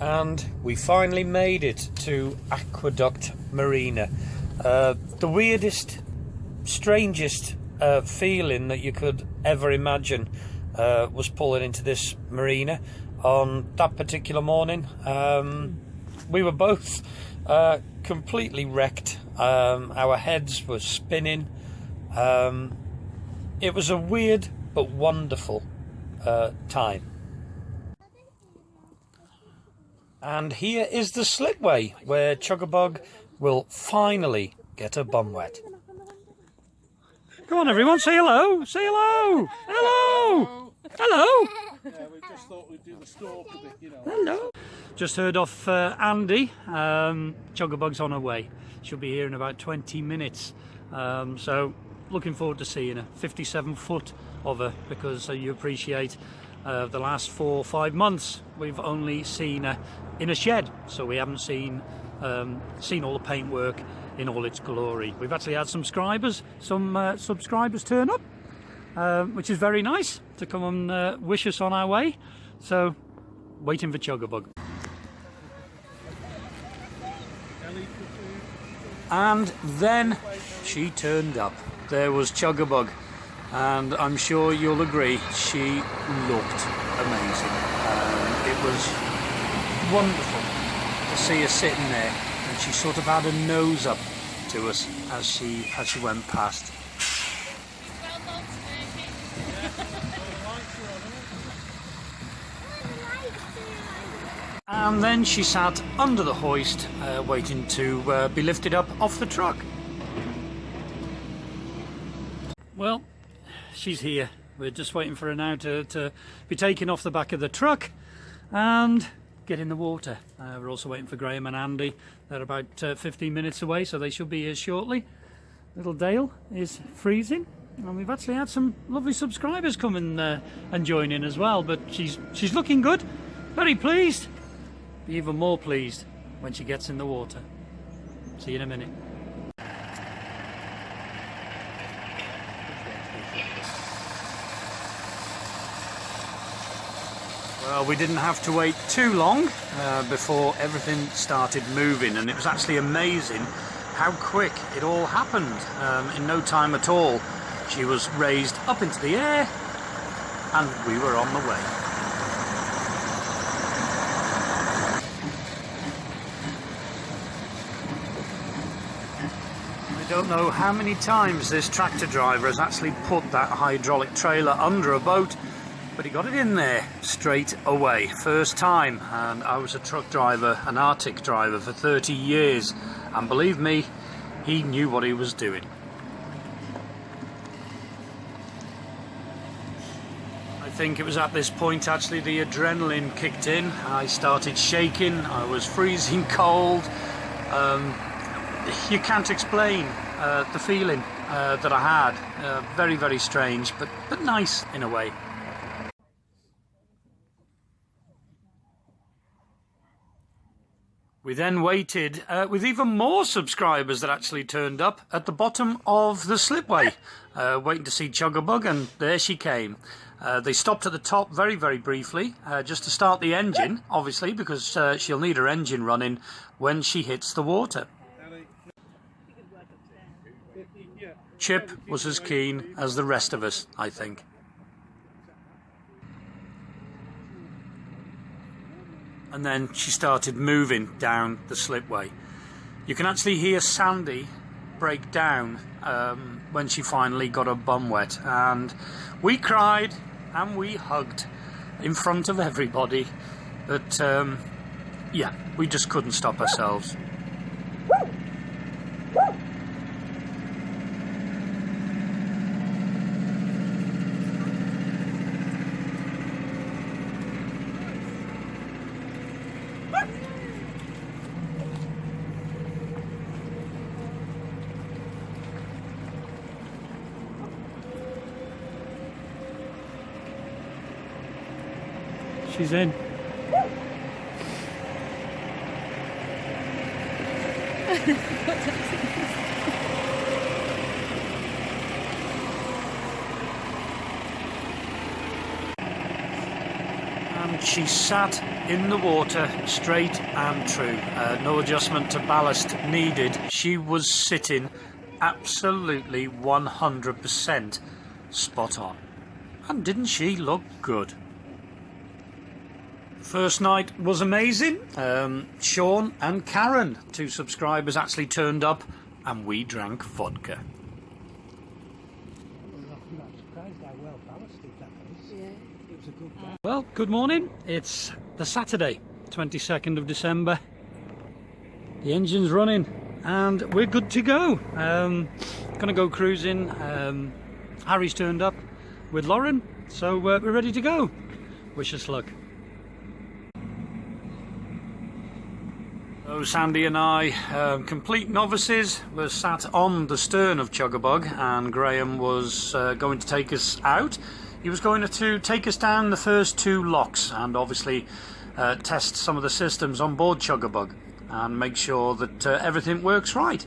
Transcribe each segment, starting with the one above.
And we finally made it to Aqueduct Marina. The weirdest, strangest feeling that you could ever imagine was pulling into this marina on that particular morning. We were both completely wrecked. Our heads were spinning. It was a weird but wonderful time. And here is the slipway where Chugabug will finally get a bum wet. Come on everyone, say hello! Say hello! Hello! Hello! Yeah, we just thought we'd do the stalk a bit, you know. Hello! Just heard off Andy. Chugabug's on her way. She'll be here in about 20 minutes. So looking forward to seeing her. 57 foot of her, because you appreciate the last 4 or 5 months we've only seen her in a shed, so we haven't seen all the paintwork in all its glory. We've actually had some subscribers turn up, which is very nice, to come and wish us on our way. So waiting for Chugabug. And then she turned up. There was Chugabug, and I'm sure you'll agree she looked amazing. It was wonderful to see her sitting there, and she sort of had a nose up to us as she went past. And then she sat under the hoist, waiting to be lifted up off the truck. Well, she's here. We're just waiting for her now to be taken off the back of the truck and get in the water. We're also waiting for Graham and Andy. They're about 15 minutes away, so they should be here shortly. Little Dale is freezing, and we've actually had some lovely subscribers come and join in as well. But she's looking good, very pleased. Be even more pleased when she gets in the water. See you in a minute. Well, we didn't have to wait too long before everything started moving, and it was actually amazing how quick it all happened. In no time at all, she was raised up into the air and we were on the way. I don't know how many times this tractor driver has actually put that hydraulic trailer under a boat, but he got it in there straight away, first time. And I was a truck driver, an Arctic driver, for 30 years, and believe me, he knew what he was doing. I think it was at this point actually the adrenaline kicked in. I started shaking, I was freezing cold. You can't explain the feeling that I had. Very, very strange, but nice in a way. We then waited with even more subscribers that actually turned up at the bottom of the slipway, waiting to see Chugabug, and there she came. They stopped at the top very, very briefly, just to start the engine, obviously, because she'll need her engine running when she hits the water. Chip was as keen as the rest of us, I think. And then she started moving down the slipway. You can actually hear Sandy break down when she finally got her bum wet, and we cried and we hugged in front of everybody, but yeah, we just couldn't stop ourselves. She's in. she sat in the water straight and true. No adjustment to ballast needed. She was sitting absolutely 100% spot on. And didn't she look good? First night was amazing. Sean and Karen, 2 subscribers, actually turned up and we drank vodka. Well, good morning. It's the Saturday, 22nd of December. The engine's running and we're good to go. Gonna go cruising. Harry's turned up with Lauren, so we're ready to go. Wish us luck. So Sandy and I, complete novices, were sat on the stern of Chugabug, and Graham was going to take us out. He was going to take us down the first 2 locks and obviously test some of the systems on board Chugabug and make sure that everything works right.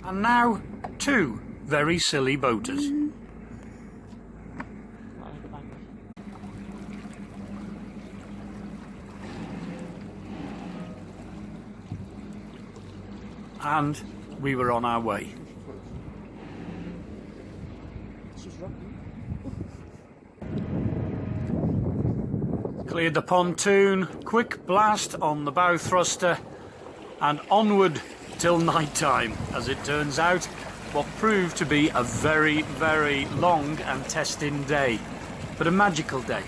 And now 2 very silly boaters. And we were on our way. Cleared the pontoon, quick blast on the bow thruster, and onward till night time, as it turns out, what proved to be a very, very long and testing day, but a magical day.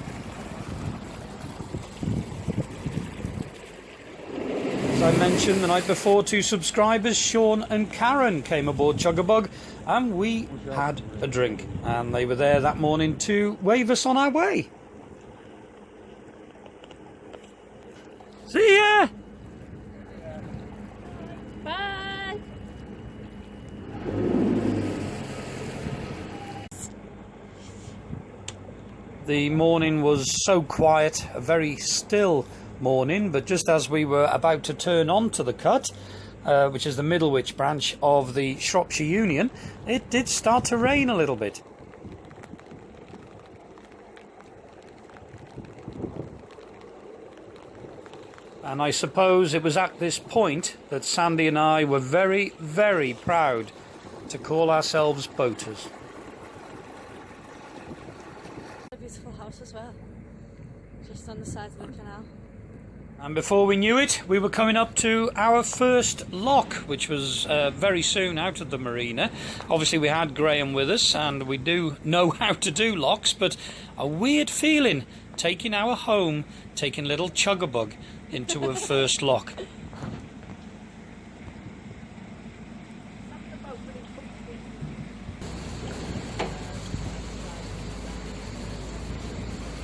As I mentioned the night before, 2 subscribers, Sean and Karen, came aboard Chugabug and we had a drink, and they were there that morning to wave us on our way. See ya! Bye! The morning was so quiet, a very still morning, but just as we were about to turn onto the cut, which is the Middlewich branch of the Shropshire Union, it did start to rain a little bit. And I suppose it was at this point that Sandy and I were very, very proud to call ourselves boaters. A beautiful house as well, just on the side of the canal. And before we knew it, we were coming up to our first lock, which was very soon out of the marina. Obviously we had Graham with us and we do know how to do locks, but a weird feeling taking our home, taking little Chugabug into a first lock.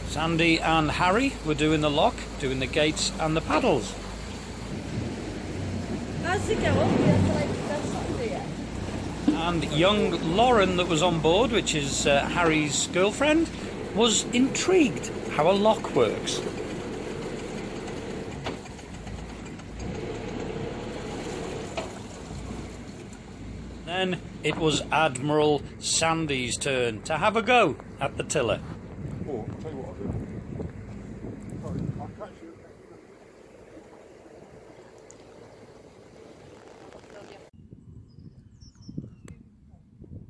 Sandy and Harry were doing the lock, doing the gates and the paddles. As they go up, that's not there. And young Lauren, that was on board, which is Harry's girlfriend, was intrigued how a lock works. Then it was Admiral Sandy's turn to have a go at the tiller. Oh, I'll tell you what I'll do. Sorry, I'll catch you.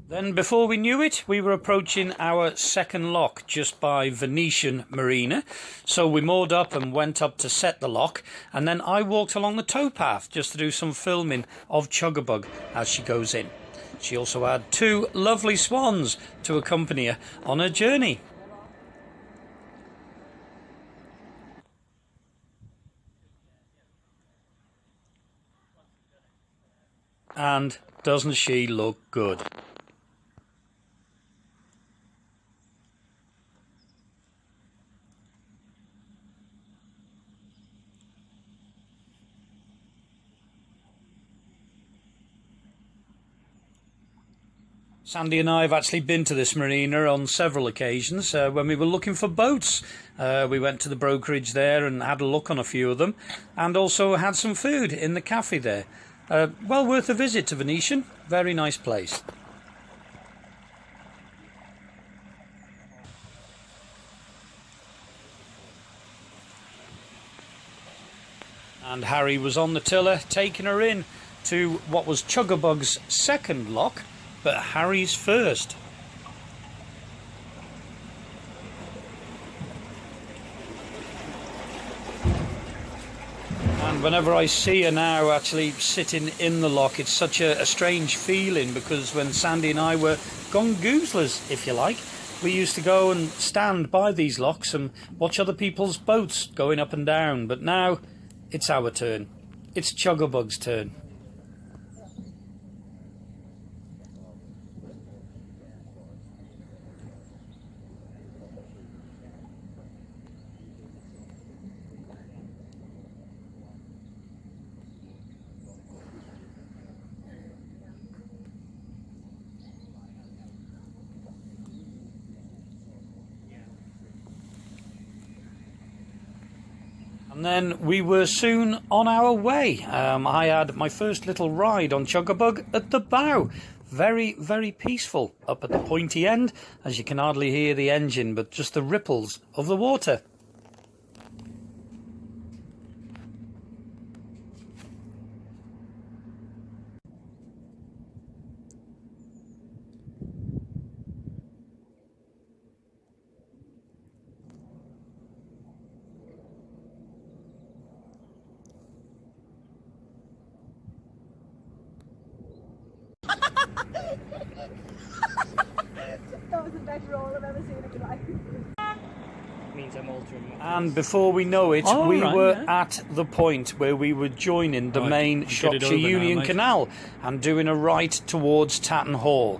Then before we knew it, we were approaching our second lock just by Venetian Marina. So we moored up and went up to set the lock, and then I walked along the towpath just to do some filming of Chugabug as she goes in. She also had 2 lovely swans to accompany her on her journey. And doesn't she look good? Sandy and I have actually been to this marina on several occasions. When we were looking for boats, we went to the brokerage there and had a look on a few of them, and also had some food in the cafe there. Well worth a visit to Venetian. Very nice place. And Harry was on the tiller taking her in to what was Chugabug's second lock, but Harry's first. And whenever I see her now actually sitting in the lock, it's such a strange feeling, because when Sandy and I were gongoozlers, if you like, we used to go and stand by these locks and watch other people's boats going up and down. But now it's our turn. It's Chugabug's turn. And then we were soon on our way. I had my first little ride on Chugabug at the bow. Very, very peaceful up at the pointy end, as you can hardly hear the engine, but just the ripples of the water. That was the best roll I've ever seen in my life. Means I'm altering my And before we know it, Oh, we right, were yeah. at the point where we were joining the Right, main get it Shropshire over now, Union mate. Canal and doing a right towards Tattenhall.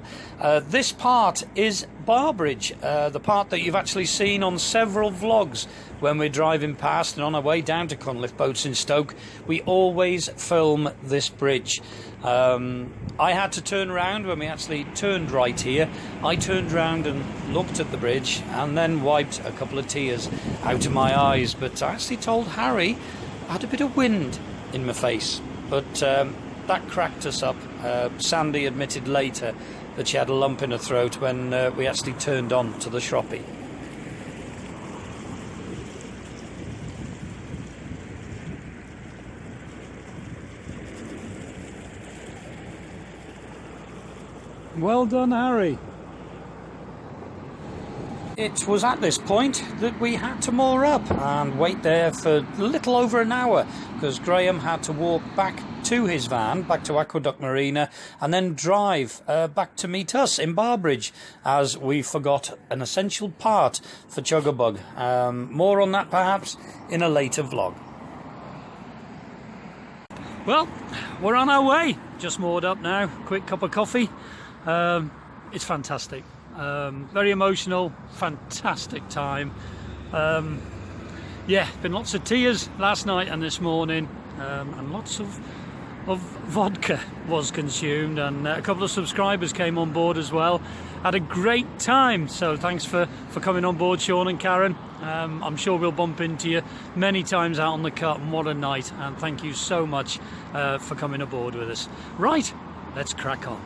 This part is Barbridge, the part that you've actually seen on several vlogs when we're driving past and on our way down to Cunliffe Boats in Stoke. We always film this bridge. I had to turn around when we actually turned right here. I turned round and looked at the bridge and then wiped a couple of tears out of my eyes. But I actually told Harry I had a bit of wind in my face. But that cracked us up. Sandy admitted later that she had a lump in her throat when we actually turned on to the Shroppie. Well done, Harry. It was at this point that we had to moor up and wait there for a little over an hour, because Graham had to walk back to his van, back to Aqueduct Marina, and then drive back to meet us in Barbridge, as we forgot an essential part for Chugabug. More on that perhaps in a later vlog. Well, we're on our way. Just moored up now. Quick cup of coffee. It's fantastic. Very emotional, fantastic time. Yeah, been lots of tears last night and this morning, and lots of vodka was consumed, and a couple of subscribers came on board as well. Had a great time, so thanks for coming on board, Sean and Karen. I'm sure we'll bump into you many times out on the cut, and what a night, and thank you so much for coming aboard with us. Right, let's crack on.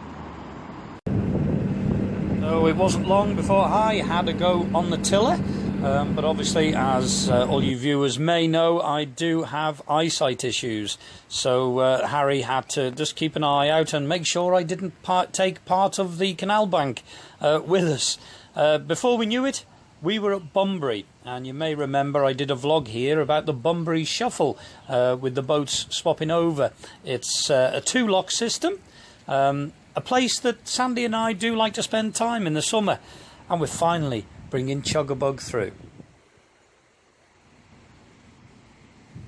So it wasn't long before I had to go on the tiller, but obviously, as all you viewers may know, I do have eyesight issues. So Harry had to just keep an eye out and make sure I didn't take part of the canal bank with us. Before we knew it, we were at Bunbury, and you may remember I did a vlog here about the Bunbury Shuffle with the boats swapping over. It's a two-lock system. A place that Sandy and I do like to spend time in the summer, and we're finally bringing Chugabug through.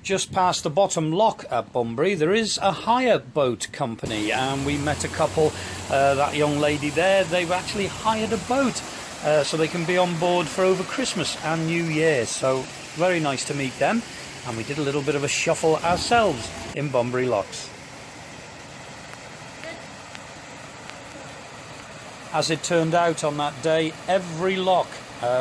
Just past the bottom lock at Bunbury there is a hire boat company, and we met a couple. That young lady there, they've actually hired a boat so they can be on board for over Christmas and New Year, so very nice to meet them, and we did a little bit of a shuffle ourselves in Bunbury locks. As it turned out on that day, every lock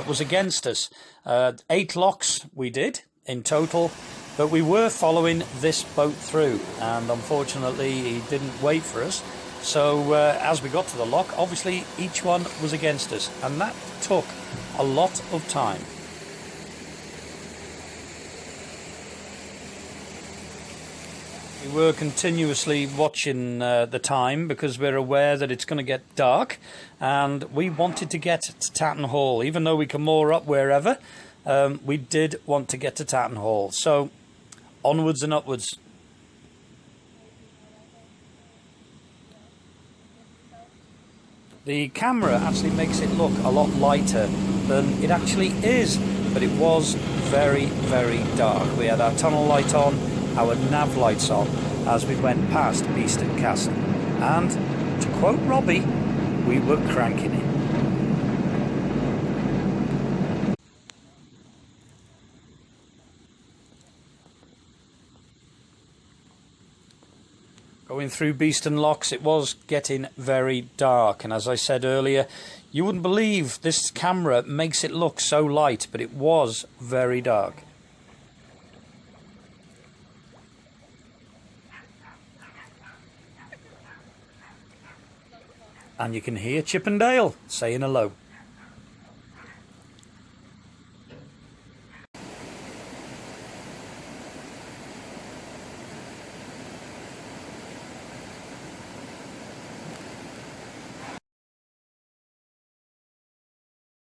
was against us. 8 locks we did in total, but we were following this boat through, and unfortunately he didn't wait for us. So as we got to the lock, obviously each one was against us, and that took a lot of time. We were continuously watching the time because we're aware that it's going to get dark, and we wanted to get to Tattenhall. Even though we can moor up wherever, we did want to get to Tattenhall. So onwards and upwards. The camera actually makes it look a lot lighter than it actually is, but it was very, very dark. We had our tunnel light on, our nav lights on, as we went past Beeston Castle. And, to quote Robbie, we were cranking it. Going through Beeston Locks, it was getting very dark, and as I said earlier, you wouldn't believe this camera makes it look so light, but it was very dark. And you can hear Chip and Dale saying hello.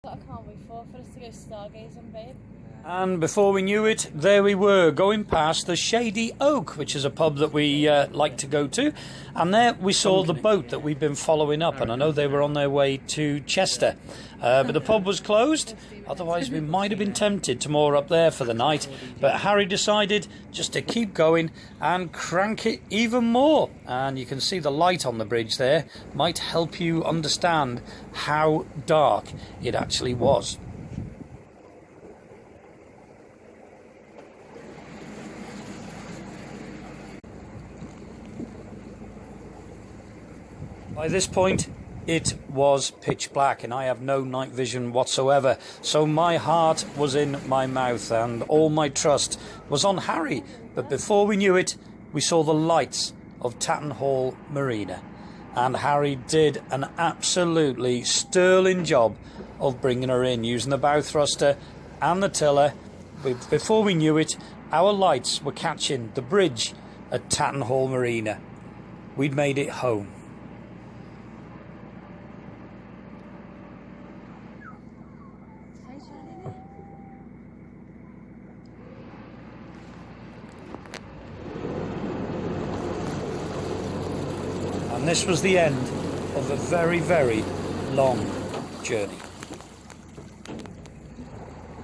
I can't wait for us to go stargazing, babe. And before we knew it, there we were, going past the Shady Oak, which is a pub that we like to go to. And there we saw the boat that we've been following up, and I know they were on their way to Chester. But the pub was closed, otherwise we might have been tempted to moor up there for the night. But Harry decided just to keep going and crank it even more. And you can see the light on the bridge there might help you understand how dark it actually was. By this point, it was pitch black, and I have no night vision whatsoever. So my heart was in my mouth, and all my trust was on Harry. But before we knew it, we saw the lights of Tattenhall Marina. And Harry did an absolutely sterling job of bringing her in, using the bow thruster and the tiller. Before we knew it, our lights were catching the bridge at Tattenhall Marina. We'd made it home. And this was the end of a very, very long journey.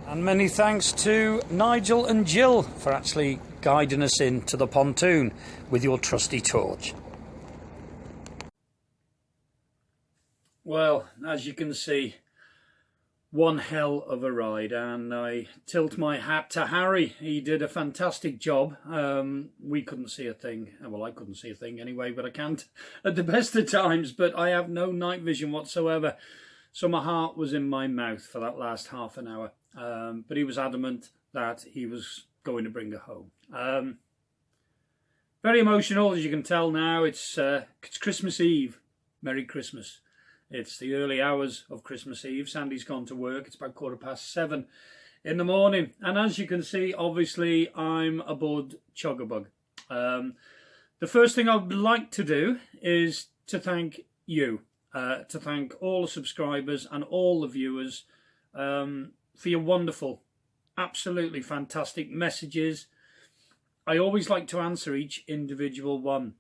And many thanks to Nigel and Jill for actually guiding us into the pontoon with your trusty torch. Well, as you can see, one hell of a ride, and I tilt my hat to Harry. He did a fantastic job. We couldn't see a thing. Well, I couldn't see a thing anyway, but I can't at the best of times. But I have no night vision whatsoever. So my heart was in my mouth for that last half an hour. But he was adamant that he was going to bring her home. Very emotional, as you can tell now. It's Christmas Eve. Merry Christmas. It's the early hours of Christmas Eve. Sandy's gone to work. It's about 7:15 in the morning. And as you can see, obviously, I'm aboard Chugabug. The first thing I would like to do is to thank you, to thank all the subscribers and all the viewers for your wonderful, absolutely fantastic messages. I always like to answer each individual one.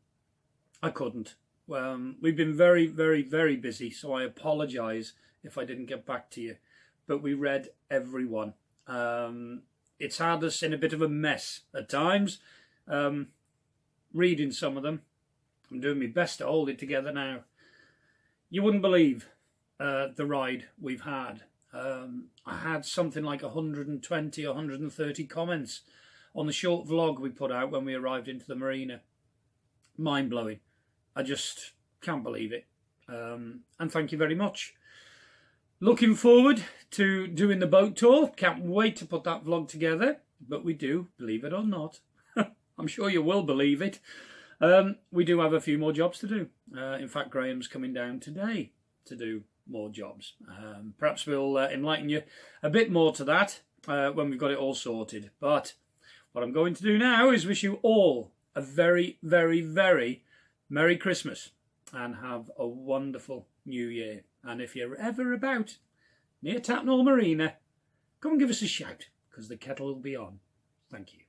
I couldn't. We've been very, very, very busy, so I apologise if I didn't get back to you. But we read every one. It's had us in a bit of a mess at times, reading some of them. I'm doing my best to hold it together now. You wouldn't believe the ride we've had. I had something like 120, 130 comments on the short vlog we put out when we arrived into the marina. Mind-blowing. I just can't believe it. And thank you very much. Looking forward to doing the boat tour. Can't wait to put that vlog together. But we do, believe it or not. I'm sure you will believe it. We do have a few more jobs to do. In fact, Graham's coming down today to do more jobs. Perhaps we'll enlighten you a bit more to that when we've got it all sorted. But what I'm going to do now is wish you all a very, very, very Merry Christmas and have a wonderful New Year. And if you're ever about near Tattenhall Marina, come and give us a shout, because the kettle will be on. Thank you.